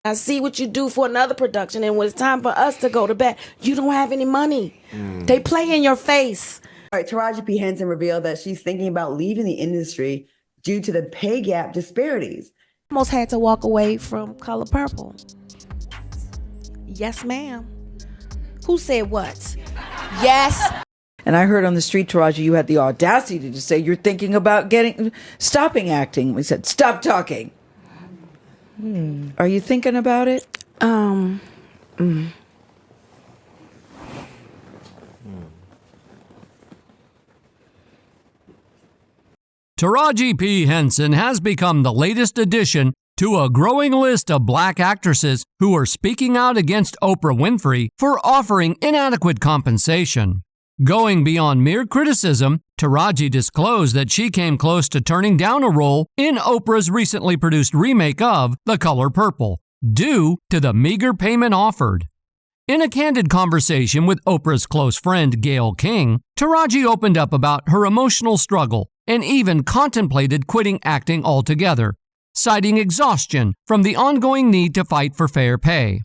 I see what you do for another production, and when it's time for us to go to bed, you don't have any money. They play in your face. All right, Taraji P. Henson revealed that she's thinking about leaving the industry due to the pay gap disparities. Almost had to walk away from Color Purple. Yes, ma'am. Who said what? Yes. And I heard on the street, Taraji, you had the audacity to just say you're thinking about stopping acting. We said, stop talking. Are you thinking about it? Taraji P. Henson has become the latest addition to a growing list of black actresses who are speaking out against Oprah Winfrey for offering inadequate compensation. Going beyond mere criticism, Taraji disclosed that she came close to turning down a role in Oprah's recently produced remake of The Color Purple, due to the meager payment offered. In a candid conversation with Oprah's close friend Gayle King, Taraji opened up about her emotional struggle and even contemplated quitting acting altogether, citing exhaustion from the ongoing need to fight for fair pay.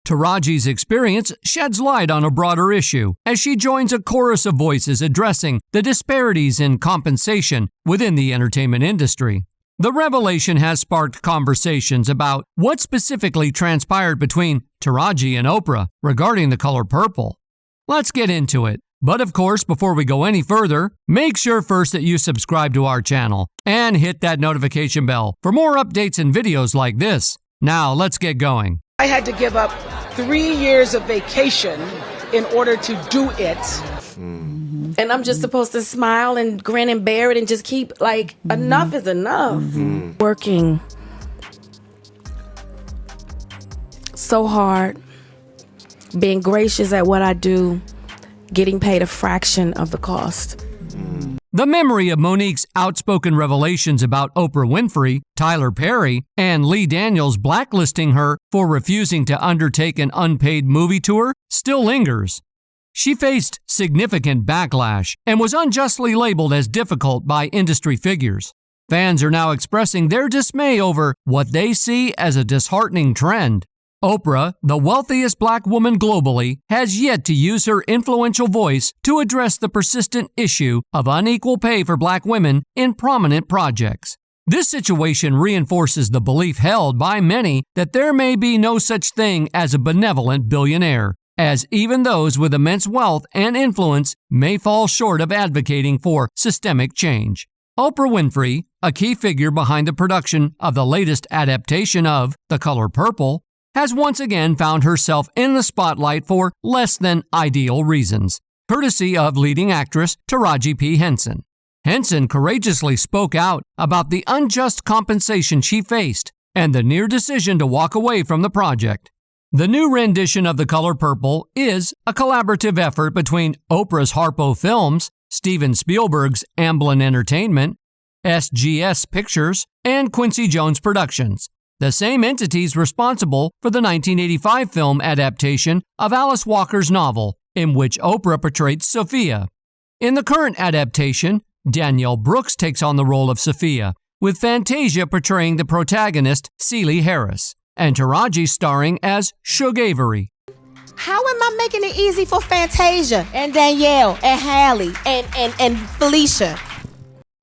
Taraji's experience sheds light on a broader issue as she joins a chorus of voices addressing the disparities in compensation within the entertainment industry. The revelation has sparked conversations about what specifically transpired between Taraji and Oprah regarding The Color Purple. Let's get into it. But of course, before we go any further, make sure first that you subscribe to our channel and hit that notification bell for more updates and videos like this. Now, let's get going. I had to give up 3 years of vacation in order to do it. And I'm just supposed to smile and grin and bear it and just keep, like, enough is enough. Working so hard, being gracious at what I do, getting paid a fraction of the cost. The memory of Monique's outspoken revelations about Oprah Winfrey, Tyler Perry, and Lee Daniels blacklisting her for refusing to undertake an unpaid movie tour still lingers. She faced significant backlash and was unjustly labeled as difficult by industry figures. Fans are now expressing their dismay over what they see as a disheartening trend. Oprah, the wealthiest black woman globally, has yet to use her influential voice to address the persistent issue of unequal pay for black women in prominent projects. This situation reinforces the belief held by many that there may be no such thing as a benevolent billionaire, as even those with immense wealth and influence may fall short of advocating for systemic change. Oprah Winfrey, a key figure behind the production of the latest adaptation of The Color Purple, has once again found herself in the spotlight for less than ideal reasons, courtesy of leading actress Taraji P. Henson. Henson courageously spoke out about the unjust compensation she faced and the near decision to walk away from the project. The new rendition of The Color Purple is a collaborative effort between Oprah's Harpo Films, Steven Spielberg's Amblin Entertainment, SGS Pictures, and Quincy Jones Productions, the same entities responsible for the 1985 film adaptation of Alice Walker's novel, in which Oprah portrayed Sophia. In the current adaptation, Danielle Brooks takes on the role of Sophia, with Fantasia portraying the protagonist Celie Harris, and Taraji starring as Shug Avery. How am I making it easy for Fantasia and Danielle and Hallie and Felicia?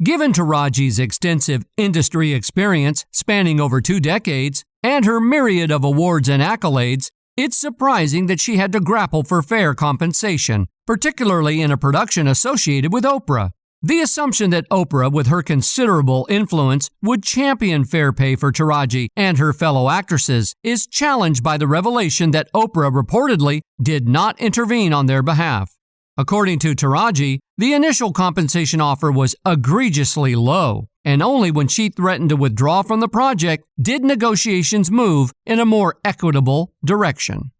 Given Taraji's extensive industry experience spanning over 2 decades and her myriad of awards and accolades, it's surprising that she had to grapple for fair compensation, particularly in a production associated with Oprah. The assumption that Oprah, with her considerable influence, would champion fair pay for Taraji and her fellow actresses is challenged by the revelation that Oprah reportedly did not intervene on their behalf. According to Taraji, the initial compensation offer was egregiously low, and only when she threatened to withdraw from the project did negotiations move in a more equitable direction.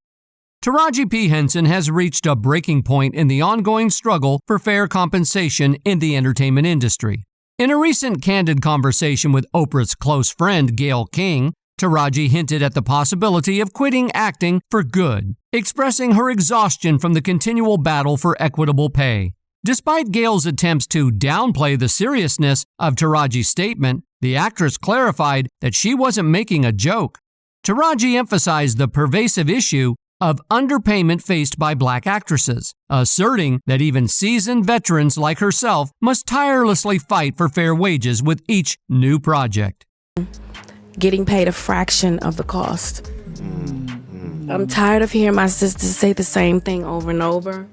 Taraji P. Henson has reached a breaking point in the ongoing struggle for fair compensation in the entertainment industry. In a recent candid conversation with Oprah's close friend Gayle King, Taraji hinted at the possibility of quitting acting for good, expressing her exhaustion from the continual battle for equitable pay. Despite Gayle's attempts to downplay the seriousness of Taraji's statement, the actress clarified that she wasn't making a joke. Taraji emphasized the pervasive issue of underpayment faced by black actresses, asserting that even seasoned veterans like herself must tirelessly fight for fair wages with each new project. Getting paid a fraction of the cost. I'm tired of hearing my sisters say the same thing over and over.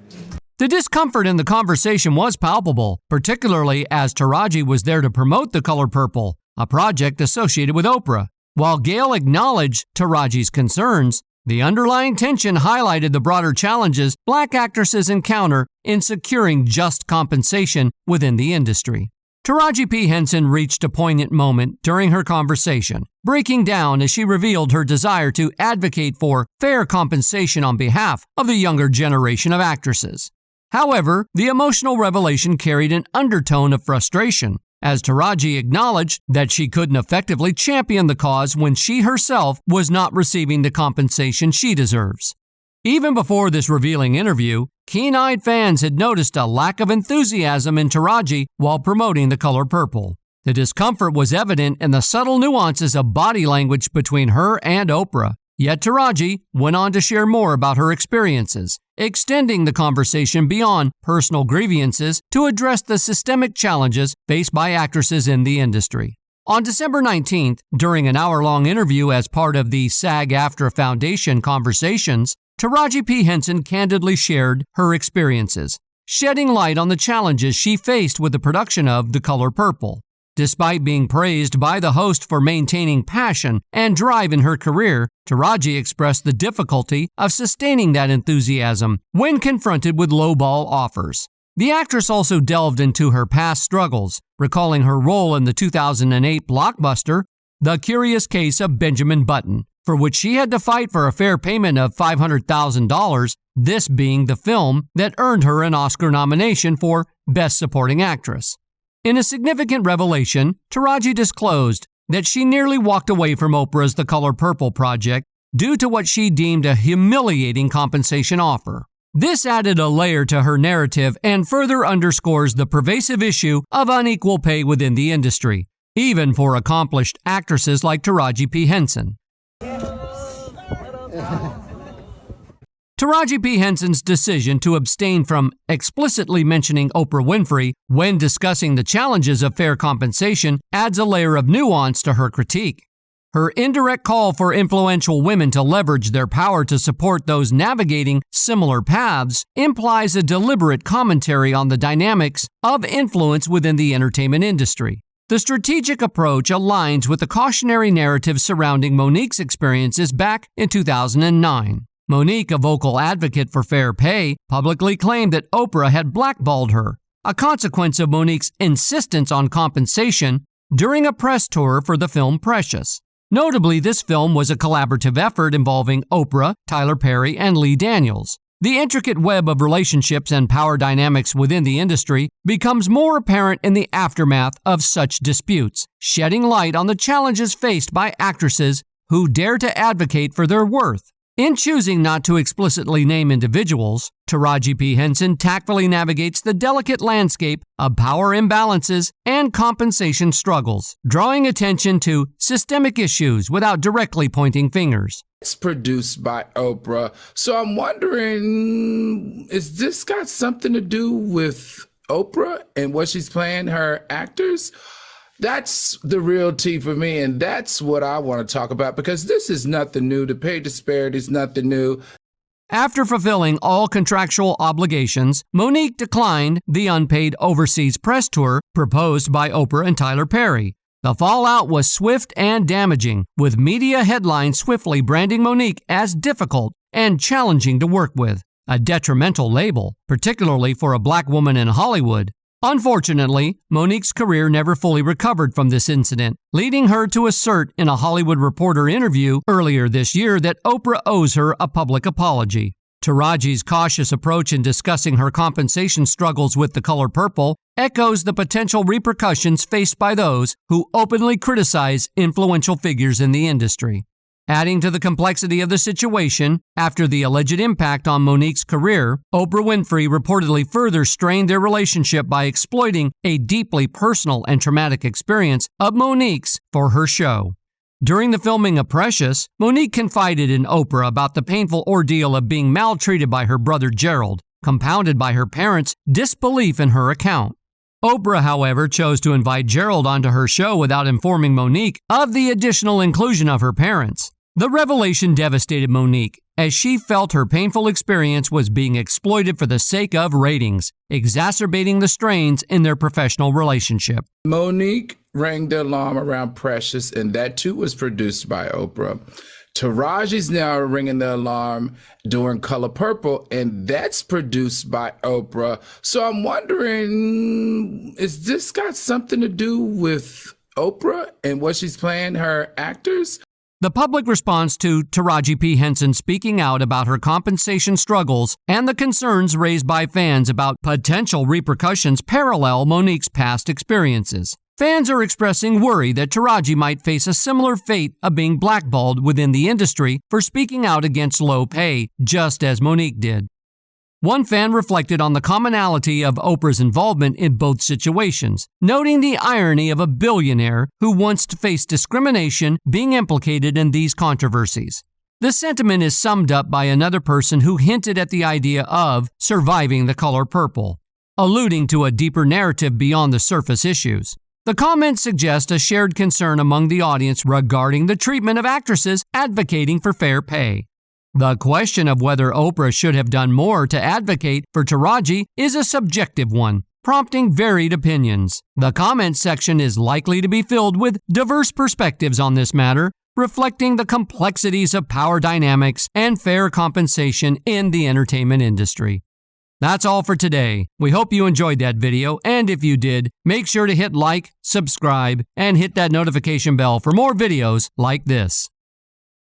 The discomfort in the conversation was palpable, particularly as Taraji was there to promote The Color Purple, a project associated with Oprah. While Gayle acknowledged Taraji's concerns, the underlying tension highlighted the broader challenges black actresses encounter in securing just compensation within the industry. Taraji P. Henson reached a poignant moment during her conversation, breaking down as she revealed her desire to advocate for fair compensation on behalf of the younger generation of actresses. However, the emotional revelation carried an undertone of frustration, as Taraji acknowledged that she couldn't effectively champion the cause when she herself was not receiving the compensation she deserves. Even before this revealing interview, keen-eyed fans had noticed a lack of enthusiasm in Taraji while promoting The Color Purple. The discomfort was evident in the subtle nuances of body language between her and Oprah. Yet Taraji went on to share more about her experiences, extending the conversation beyond personal grievances to address the systemic challenges faced by actresses in the industry. On December 19th, during an hour-long interview as part of the SAG-AFTRA Foundation Conversations, Taraji P. Henson candidly shared her experiences, shedding light on the challenges she faced with the production of The Color Purple. Despite being praised by the host for maintaining passion and drive in her career, Taraji expressed the difficulty of sustaining that enthusiasm when confronted with lowball offers. The actress also delved into her past struggles, recalling her role in the 2008 blockbuster, The Curious Case of Benjamin Button, for which she had to fight for a fair payment of $500,000, this being the film that earned her an Oscar nomination for Best Supporting Actress. In a significant revelation, Taraji disclosed that she nearly walked away from Oprah's The Color Purple project due to what she deemed a humiliating compensation offer. This added a layer to her narrative and further underscores the pervasive issue of unequal pay within the industry, even for accomplished actresses like Taraji P. Henson. Taraji P. Henson's decision to abstain from explicitly mentioning Oprah Winfrey when discussing the challenges of fair compensation adds a layer of nuance to her critique. Her indirect call for influential women to leverage their power to support those navigating similar paths implies a deliberate commentary on the dynamics of influence within the entertainment industry. The strategic approach aligns with the cautionary narrative surrounding Monique's experiences back in 2009. Monique, a vocal advocate for fair pay, publicly claimed that Oprah had blackballed her, a consequence of Monique's insistence on compensation during a press tour for the film Precious. Notably, this film was a collaborative effort involving Oprah, Tyler Perry, and Lee Daniels. The intricate web of relationships and power dynamics within the industry becomes more apparent in the aftermath of such disputes, shedding light on the challenges faced by actresses who dare to advocate for their worth. In choosing not to explicitly name individuals, Taraji P. Henson tactfully navigates the delicate landscape of power imbalances and compensation struggles, drawing attention to systemic issues without directly pointing fingers. It's produced by Oprah, so I'm wondering, is this got something to do with Oprah and what she's playing her actors? That's the real tea for me, and that's what I want to talk about, because this is nothing new. The pay disparity is nothing new. After fulfilling all contractual obligations, Monique declined the unpaid overseas press tour proposed by Oprah and Tyler Perry. The fallout was swift and damaging, with media headlines swiftly branding Monique as difficult and challenging to work with, a detrimental label, particularly for a black woman in Hollywood. Unfortunately, Monique's career never fully recovered from this incident, leading her to assert in a Hollywood Reporter interview earlier this year that Oprah owes her a public apology. Taraji's cautious approach in discussing her compensation struggles with The Color Purple echoes the potential repercussions faced by those who openly criticize influential figures in the industry. Adding to the complexity of the situation, after the alleged impact on Monique's career, Oprah Winfrey reportedly further strained their relationship by exploiting a deeply personal and traumatic experience of Monique's for her show. During the filming of Precious, Monique confided in Oprah about the painful ordeal of being maltreated by her brother Gerald, compounded by her parents' disbelief in her account. Oprah, however, chose to invite Gerald onto her show without informing Monique of the additional inclusion of her parents. The revelation devastated Monique, as she felt her painful experience was being exploited for the sake of ratings, exacerbating the strains in their professional relationship. Monique rang the alarm around Precious, and that too was produced by Oprah. Taraji's now ringing the alarm during Color Purple, and that's produced by Oprah. So I'm wondering, is this got something to do with Oprah and what she's playing her actors? The public response to Taraji P. Henson speaking out about her compensation struggles and the concerns raised by fans about potential repercussions parallel Monique's past experiences. Fans are expressing worry that Taraji might face a similar fate of being blackballed within the industry for speaking out against low pay, just as Monique did. One fan reflected on the commonality of Oprah's involvement in both situations, noting the irony of a billionaire who once faced discrimination being implicated in these controversies. The sentiment is summed up by another person who hinted at the idea of surviving the color purple, alluding to a deeper narrative beyond the surface issues. The comments suggest a shared concern among the audience regarding the treatment of actresses advocating for fair pay. The question of whether Oprah should have done more to advocate for Taraji is a subjective one, prompting varied opinions. The comments section is likely to be filled with diverse perspectives on this matter, reflecting the complexities of power dynamics and fair compensation in the entertainment industry. That's all for today. We hope you enjoyed that video, and if you did, make sure to hit like, subscribe, and hit that notification bell for more videos like this.